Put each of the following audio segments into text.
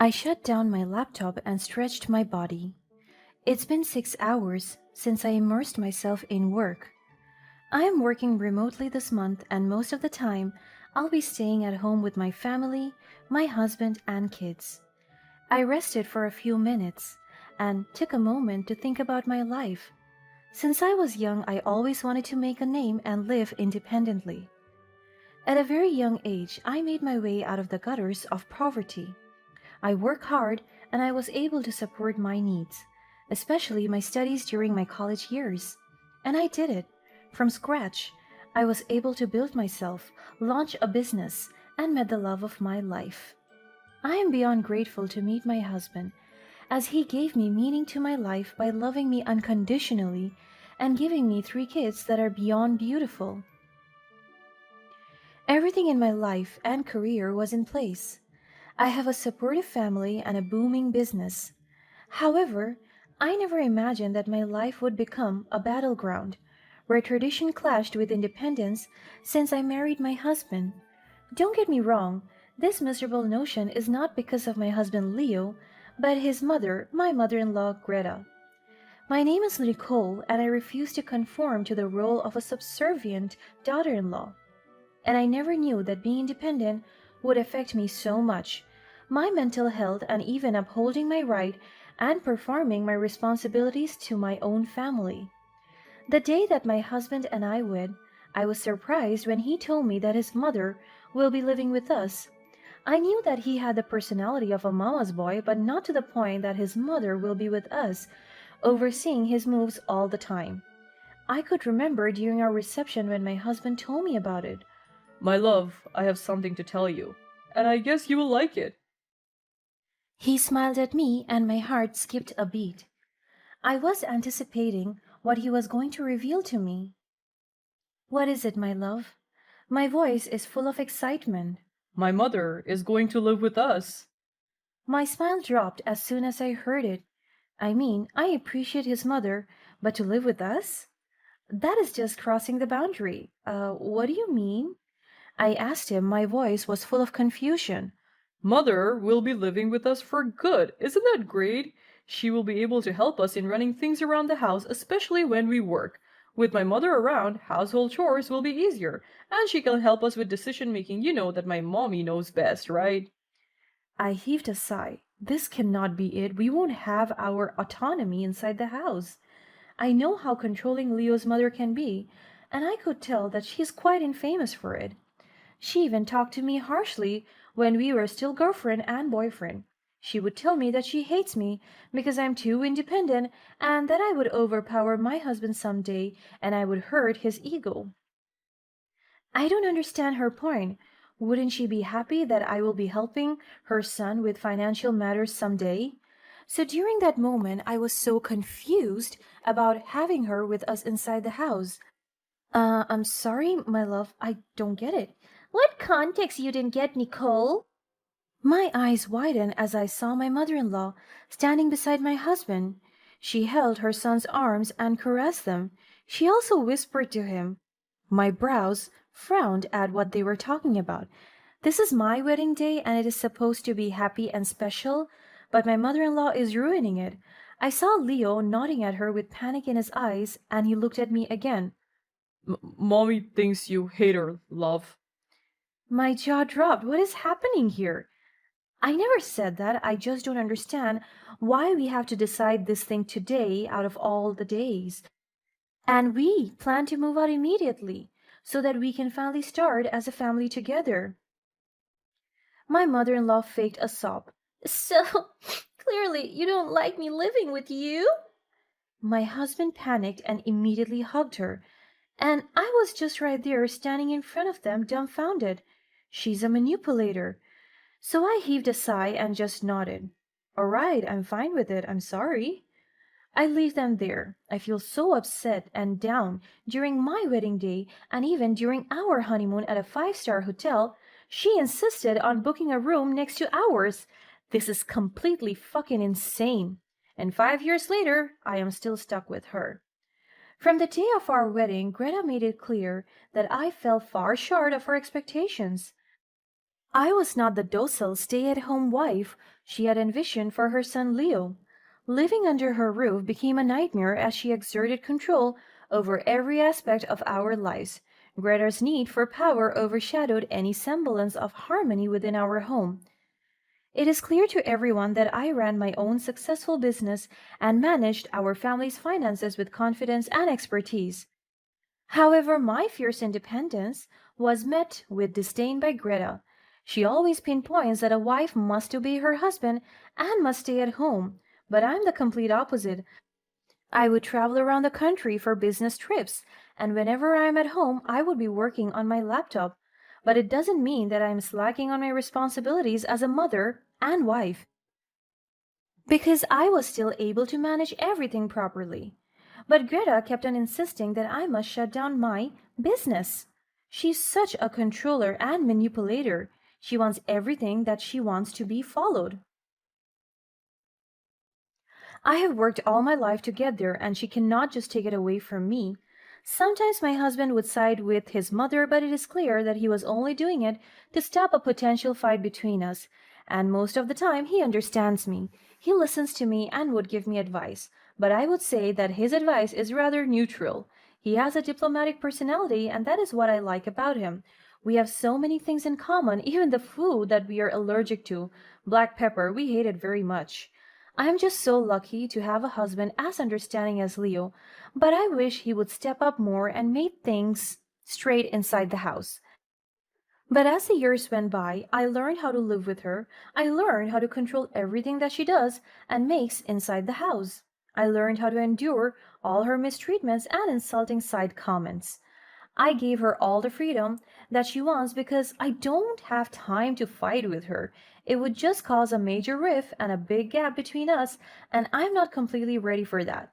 I shut down my laptop and stretched my body. It's been 6 hours since I immersed myself in work. I am working remotely this month, and most of the time, I'll be staying at home with my family, my husband, and kids. I rested for a few minutes and took a moment to think about my life. Since I was young, I always wanted to make a name and live independently. At a very young age, I made my way out of the gutters of poverty. I worked hard and I was able to support my needs, especially my studies during my college years. And I did it from scratch. I was able to build myself, launch a business, and met the love of my life. I am beyond grateful to meet my husband, as he gave me meaning to my life by loving me unconditionally and giving me 3 kids that are beyond beautiful. Everything in my life and career was in place. I have a supportive family and a booming business. However, I never imagined that my life would become a battleground where tradition clashed with independence since I married my husband. Don't get me wrong, this miserable notion is not because of my husband Leo, but his mother, my mother in law Greta. My name is Nicole, and I refuse to conform to the role of a subservient daughter in law. And I never knew that being independent would affect me so much. My mental health, and even upholding my right and performing my responsibilities to my own family. The day that my husband and I wed, I was surprised when he told me that his mother will be living with us. I knew that he had the personality of a mama's boy, but not to the point that his mother will be with us, overseeing his moves all the time. I could remember during our reception when my husband told me about it. My love, I have something to tell you, and I guess you will like it. He smiled at me, and my heart skipped a beat. I was anticipating what he was going to reveal to me. What is it, my love? My voice is full of excitement. My mother is going to live with us. My smile dropped as soon as I heard it. I mean, I appreciate his mother, but to live with us? That is just crossing the boundary. What do you mean? I asked him. My voice was full of confusion. Mother will be living with us for good. Isn't that great? She will be able to help us in running things around the house, especially when we work. With my mother around, household chores will be easier, and she can help us with decision making. You know that my mommy knows best, right? I heaved a sigh. This cannot be it. We won't have our autonomy inside the house. I know how controlling Leo's mother can be, and I could tell that she's quite infamous for it. She even talked to me harshly when we were still girlfriend and boyfriend. She would tell me that she hates me because I'm too independent and that I would overpower my husband someday and I would hurt his ego. I don't understand her point. Wouldn't she be happy that I will be helping her son with financial matters someday? So during that moment, I was so confused about having her with us inside the house. I'm sorry, my love, I don't get it. What context you didn't get, Nicole? My eyes widened as I saw my mother in law standing beside my husband. She held her son's arms and caressed them. She also whispered to him. My brows frowned at what they were talking about. This is my wedding day and it is supposed to be happy and special, but my mother in law is ruining it. I saw Leo nodding at her with panic in his eyes, and he looked at me again. Mommy thinks you hate her, love. My jaw dropped. What is happening here? I never said that. I just don't understand why we have to decide this thing today out of all the days. And we plan to move out immediately so that we can finally start as a family together. My mother in law faked a sob. So, clearly, you don't like me living with you? My husband panicked and immediately hugged her. And I was just right there, standing in front of them, dumbfounded. She's a manipulator. So I heaved a sigh and just nodded. All right, I'm fine with it. I'm sorry. I leave them there. I feel so upset and down during my wedding day and even during our honeymoon at a 5-star hotel. She insisted on booking a room next to ours. This is completely fucking insane. And 5 years later, I am still stuck with her. From the day of our wedding, Greta made it clear that I fell far short of her expectations. I was not the docile stay at home wife she had envisioned for her son Leo. Living under her roof became a nightmare as she exerted control over every aspect of our lives. Greta's need for power overshadowed any semblance of harmony within our home. It is clear to everyone that I ran my own successful business and managed our family's finances with confidence and expertise. However, my fierce independence was met with disdain by Greta. She always pinpoints that a wife must obey her husband and must stay at home, but I'm the complete opposite. I would travel around the country for business trips, and whenever I'm at home, I would be working on my laptop. But it doesn't mean that I'm slacking on my responsibilities as a mother and wife, because I was still able to manage everything properly. But Greta kept on insisting that I must shut down my business. She's such a controller and manipulator. She wants everything that she wants to be followed. I have worked all my life to get there, and she cannot just take it away from me. Sometimes my husband would side with his mother, but it is clear that he was only doing it to stop a potential fight between us. And most of the time, he understands me. He listens to me and would give me advice. But I would say that his advice is rather neutral. He has a diplomatic personality, and that is what I like about him. We have so many things in common, even the food that we are allergic to. Black pepper, we hate it very much. I am just so lucky to have a husband as understanding as Leo, but I wish he would step up more and make things straight inside the house. But as the years went by, I learned how to live with her. I learned how to control everything that she does and makes inside the house. I learned how to endure all her mistreatments and insulting side comments. I gave her all the freedom that she wants because I don't have time to fight with her. It would just cause a major rift and a big gap between us, and I'm not completely ready for that.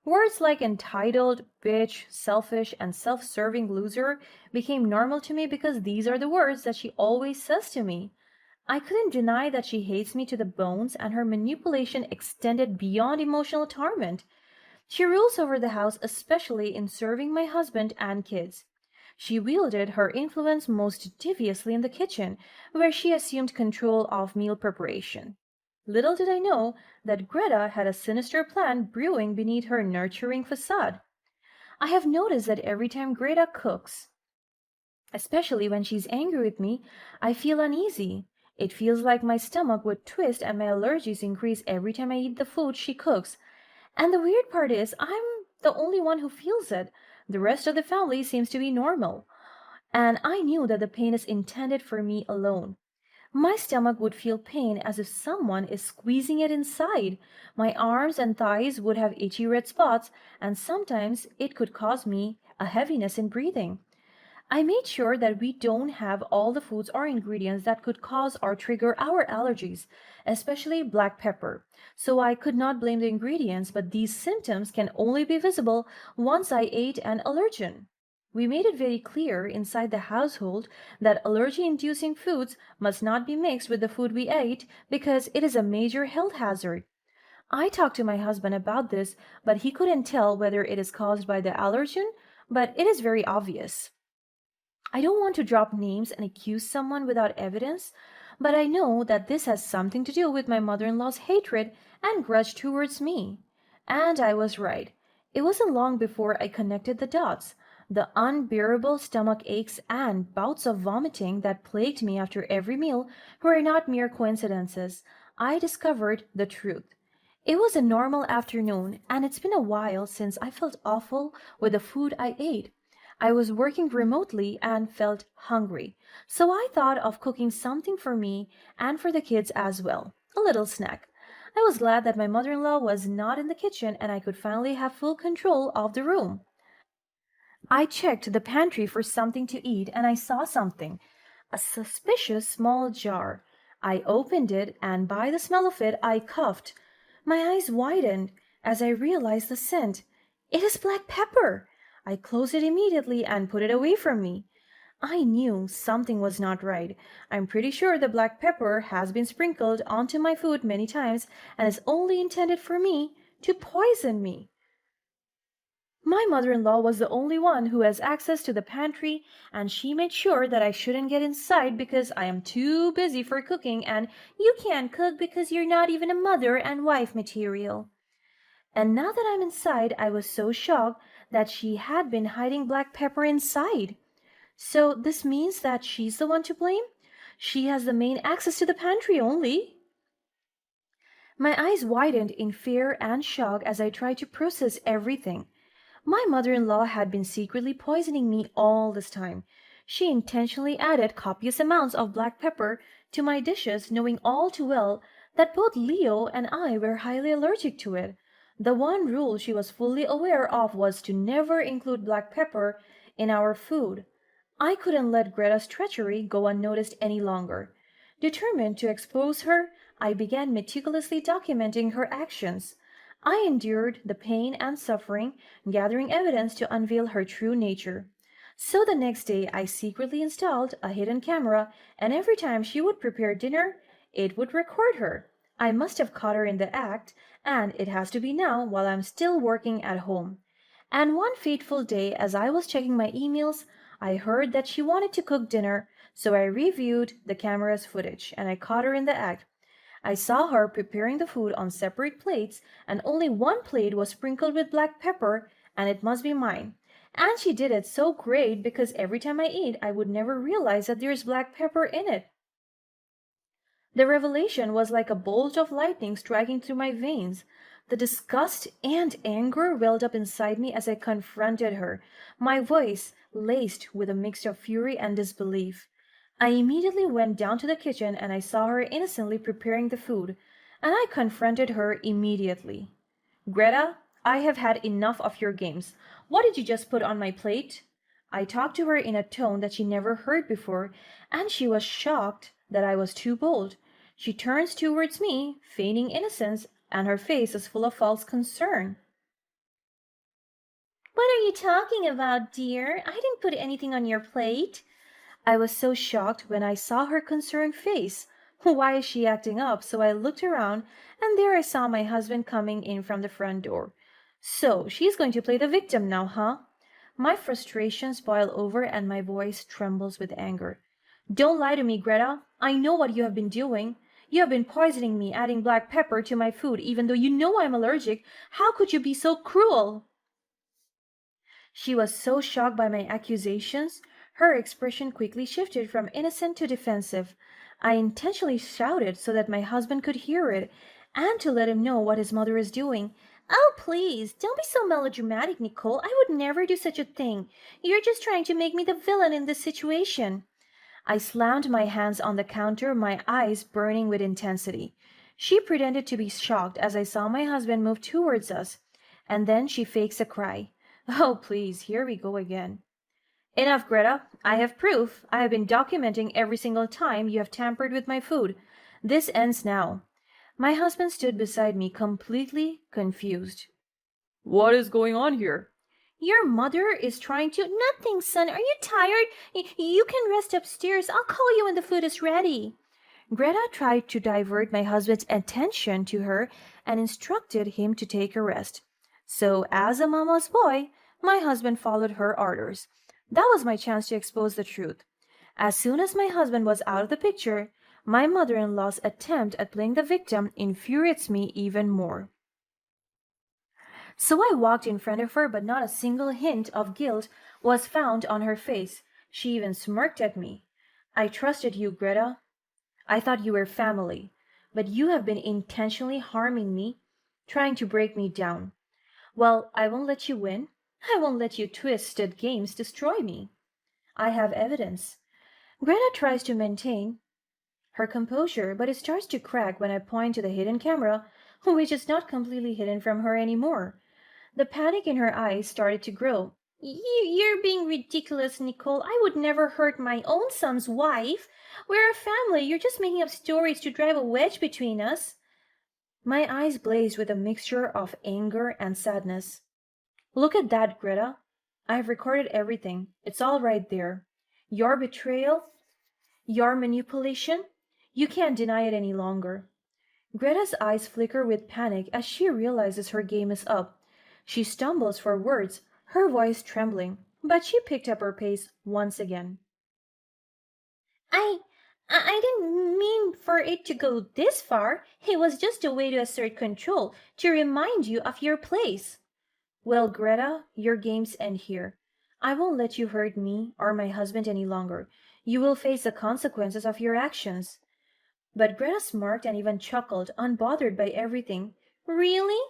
Words like entitled, bitch, selfish, and self serving loser became normal to me because these are the words that she always says to me. I couldn't deny that she hates me to the bones, and her manipulation extended beyond emotional torment. She rules over the house, especially in serving my husband and kids. She wielded her influence most deviously in the kitchen, where she assumed control of meal preparation. Little did I know that Greta had a sinister plan brewing beneath her nurturing facade. I have noticed that every time Greta cooks, especially when she's angry with me, I feel uneasy. It feels like my stomach would twist and my allergies increase every time I eat the food she cooks. And the weird part is, I'm the only one who feels it. The rest of the family seems to be normal. And I knew that the pain is intended for me alone. My stomach would feel pain as if someone is squeezing it inside. My arms and thighs would have itchy red spots, and sometimes it could cause me a heaviness in breathing. I made sure that we don't have all the foods or ingredients that could cause or trigger our allergies, especially black pepper. So I could not blame the ingredients, but these symptoms can only be visible once I ate an allergen. We made it very clear inside the household that allergy inducing foods must not be mixed with the food we ate because it is a major health hazard. I talked to my husband about this, but he couldn't tell whether it is caused by the allergen, but it is very obvious. I don't want to drop names and accuse someone without evidence, but I know that this has something to do with my mother in law's hatred and grudge towards me. And I was right. It wasn't long before I connected the dots. The unbearable stomach aches and bouts of vomiting that plagued me after every meal were not mere coincidences. I discovered the truth. It was a normal afternoon, and it's been a while since I felt awful with the food I ate. I was working remotely and felt hungry, so I thought of cooking something for me and for the kids as well, a little snack. I was glad that my mother in law was not in the kitchen and I could finally have full control of the room. I checked the pantry for something to eat and I saw something, a suspicious small jar. I opened it and by the smell of it I coughed. My eyes widened as I realized the scent. It is black pepper! I closed it immediately and put it away from me. I knew something was not right. I'm pretty sure the black pepper has been sprinkled onto my food many times and is only intended for me to poison me. My mother-in-law was the only one who has access to the pantry, and she made sure that I shouldn't get inside because I am too busy for cooking and you can't cook because you're not even a mother and wife material. And now that I'm inside, I was so shocked that she had been hiding black pepper inside. So this means that she's the one to blame? She has the main access to the pantry only. My eyes widened in fear and shock as I tried to process everything. My mother-in-law had been secretly poisoning me all this time. She intentionally added copious amounts of black pepper to my dishes, knowing all too well that both Leo and I were highly allergic to it. The one rule she was fully aware of was to never include black pepper in our food. I couldn't let Greta's treachery go unnoticed any longer. Determined to expose her, I began meticulously documenting her actions. I endured the pain and suffering, gathering evidence to unveil her true nature. So the next day, I secretly installed a hidden camera, and every time she would prepare dinner, it would record her. I must have caught her in the act, and it has to be now while I'm still working at home. And one fateful day, as I was checking my emails, I heard that she wanted to cook dinner, so I reviewed the camera's footage, and I caught her in the act. I saw her preparing the food on separate plates, and only one plate was sprinkled with black pepper, and it must be mine. And she did it so great because every time I eat, I would never realize that there's black pepper in it. The revelation was like a bolt of lightning striking through my veins. The disgust and anger welled up inside me as I confronted her, my voice laced with a mix of fury and disbelief. I immediately went down to the kitchen and I saw her innocently preparing the food, and I confronted her immediately. Greta, I have had enough of your games. What did you just put on my plate? I talked to her in a tone that she never heard before, and she was shocked that I was too bold. She turns towards me, feigning innocence, and her face is full of false concern. What are you talking about, dear? I didn't put anything on your plate. I was so shocked when I saw her concerned face. Why is she acting up? So I looked around, and there I saw my husband coming in from the front door. So she's going to play the victim now, huh? My frustrations boil over and my voice trembles with anger. Don't lie to me, Greta. I know what you have been doing. You have been poisoning me, adding black pepper to my food, even though you know I'm allergic. How could you be so cruel? She was so shocked by my accusations, her expression quickly shifted from innocent to defensive. I intentionally shouted so that my husband could hear it, and to let him know what his mother is doing. Oh, please, don't be so melodramatic, Nicole. I would never do such a thing. You're just trying to make me the villain in this situation. I slammed my hands on the counter, my eyes burning with intensity. She pretended to be shocked as I saw my husband move towards us, and then she fakes a cry. Oh, please, here we go again. Enough, Greta. I have proof. I have been documenting every single time you have tampered with my food. This ends now. My husband stood beside me, completely confused. What is going on here? Your mother is trying to. Nothing, son. Are you tired? You can rest upstairs. I'll call you when the food is ready. Greta tried to divert my husband's attention to her and instructed him to take a rest. So, as a mama's boy, my husband followed her orders. That was my chance to expose the truth. As soon as my husband was out of the picture, my mother-in-law's attempt at playing the victim infuriates me even more. So I walked in front of her, but not a single hint of guilt was found on her face. She even smirked at me. I trusted you, Greta. I thought you were family, but you have been intentionally harming me, trying to break me down. Well, I won't let you win. I won't let you twisted games destroy me. I have evidence. Greta tries to maintain her composure, but it starts to crack when I point to the hidden camera, which is not completely hidden from her anymore. The panic in her eyes started to grow. You're being ridiculous, Nicole. I would never hurt my own son's wife. We're a family. You're just making up stories to drive a wedge between us. My eyes blazed with a mixture of anger and sadness. Look at that, Greta. I've recorded everything. It's all right there. Your betrayal, your manipulation, you can't deny it any longer. Greta's eyes flicker with panic as she realizes her game is up. She stumbles for words, her voice trembling, but she picked up her pace once again. I I didn't mean for it to go this far. It was just a way to assert control, to remind you of your place. Well, Greta, your games end here. I won't let you hurt me or my husband any longer. You will face the consequences of your actions. But Greta smirked and even chuckled, unbothered by everything. Really?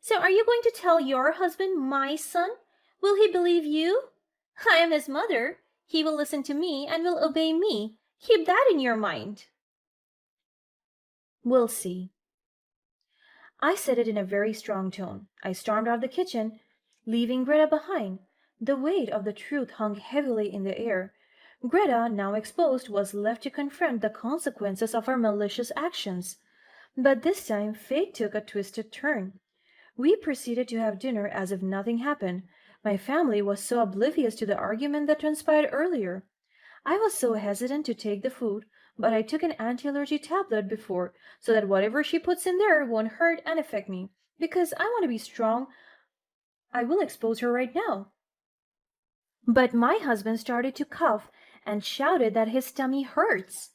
So are you going to tell your husband my son? Will he believe you? I am his mother. He will listen to me and will obey me. Keep that in your mind. We'll see. I said it in a very strong tone. I stormed out of the kitchen, leaving Greta behind. The weight of the truth hung heavily in the air. Greta, now exposed, was left to confront the consequences of her malicious actions. But this time fate took a twisted turn. We proceeded to have dinner as if nothing happened. My family was so oblivious to the argument that transpired earlier. I was so hesitant to take the food, but I took an anti-allergy tablet before, so that whatever she puts in there won't hurt and affect me. Because I want to be strong, I will expose her right now. But my husband started to cough and shouted that his tummy hurts.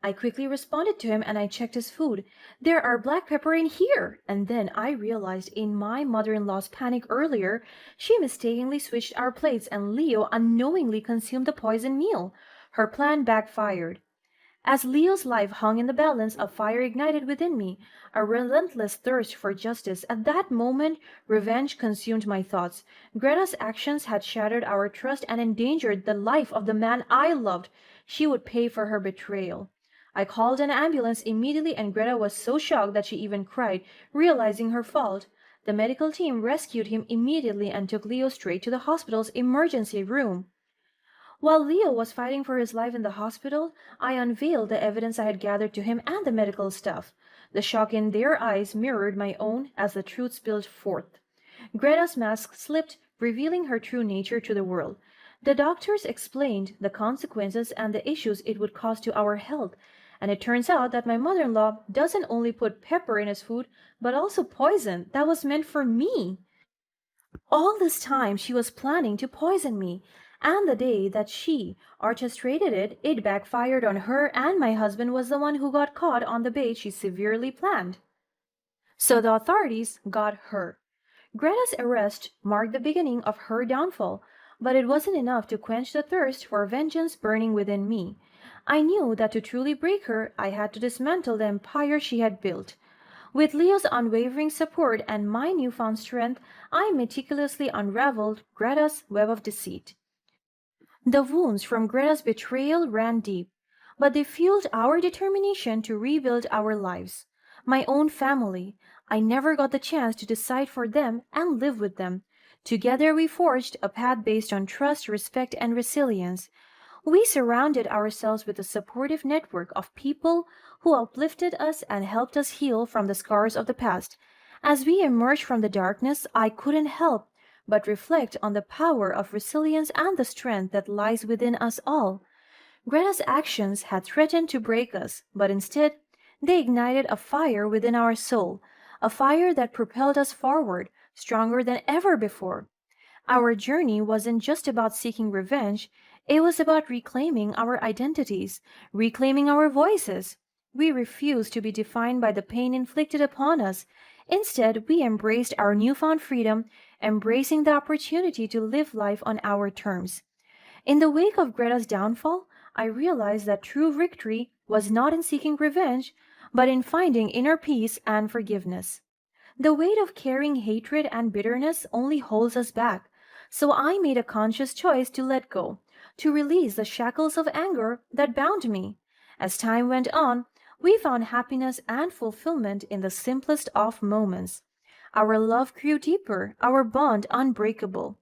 I quickly responded to him and I checked his food. There are black pepper in here! And then I realized in my mother-in-law's panic earlier, she mistakenly switched our plates and Leo unknowingly consumed the poisoned meal. Her plan backfired. As Leo's life hung in the balance, a fire ignited within me, a relentless thirst for justice. At that moment, revenge consumed my thoughts. Greta's actions had shattered our trust and endangered the life of the man I loved. She would pay for her betrayal. I called an ambulance immediately, and Greta was so shocked that she even cried, realizing her fault. The medical team rescued him immediately and took Leo straight to the hospital's emergency room. While Leo was fighting for his life in the hospital, I unveiled the evidence I had gathered to him and the medical staff. The shock in their eyes mirrored my own as the truth spilled forth. Greta's mask slipped, revealing her true nature to the world. The doctors explained the consequences and the issues it would cause to our health, and it turns out that my mother-in-law doesn't only put pepper in his food, but also poison that was meant for me. All this time she was planning to poison me, and the day that she orchestrated it, it backfired on her, and my husband was the one who got caught on the bait she severely planned. So the authorities got her. Greta's arrest marked the beginning of her downfall, but it wasn't enough to quench the thirst for vengeance burning within me. I knew that to truly break her, I had to dismantle the empire she had built. With Leo's unwavering support and my newfound strength, I meticulously unraveled Greta's web of deceit. The wounds from Greta's betrayal ran deep, but they fueled our determination to rebuild our lives. My own family, I never got the chance to decide for them and live with them. Together we forged a path based on trust, respect, and resilience. We surrounded ourselves with a supportive network of people who uplifted us and helped us heal from the scars of the past. As we emerged from the darkness, I couldn't help but reflect on the power of resilience and the strength that lies within us all. Greta's actions had threatened to break us, but instead, they ignited a fire within our soul, a fire that propelled us forward, stronger than ever before. Our journey wasn't just about seeking revenge, it was about reclaiming our identities, reclaiming our voices. We refused to be defined by the pain inflicted upon us. Instead, we embraced our newfound freedom, embracing the opportunity to live life on our terms. In the wake of Greta's downfall, I realized that true victory was not in seeking revenge, but in finding inner peace and forgiveness. The weight of carrying hatred and bitterness only holds us back, so I made a conscious choice to let go, to release the shackles of anger that bound me. As time went on, we found happiness and fulfillment in the simplest of moments. Our love grew deeper, our bond unbreakable.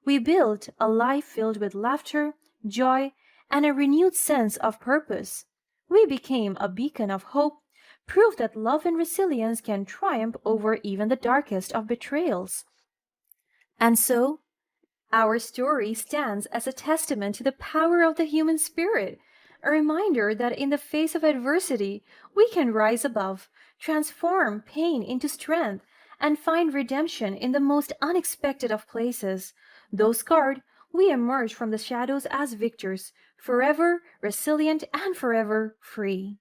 We built a life filled with laughter, joy, and a renewed sense of purpose. We became a beacon of hope, proof that love and resilience can triumph over even the darkest of betrayals. And so, our story stands as a testament to the power of the human spirit, a reminder that in the face of adversity, we can rise above, transform pain into strength, and find redemption in the most unexpected of places. Though scarred, we emerge from the shadows as victors, forever resilient and forever free.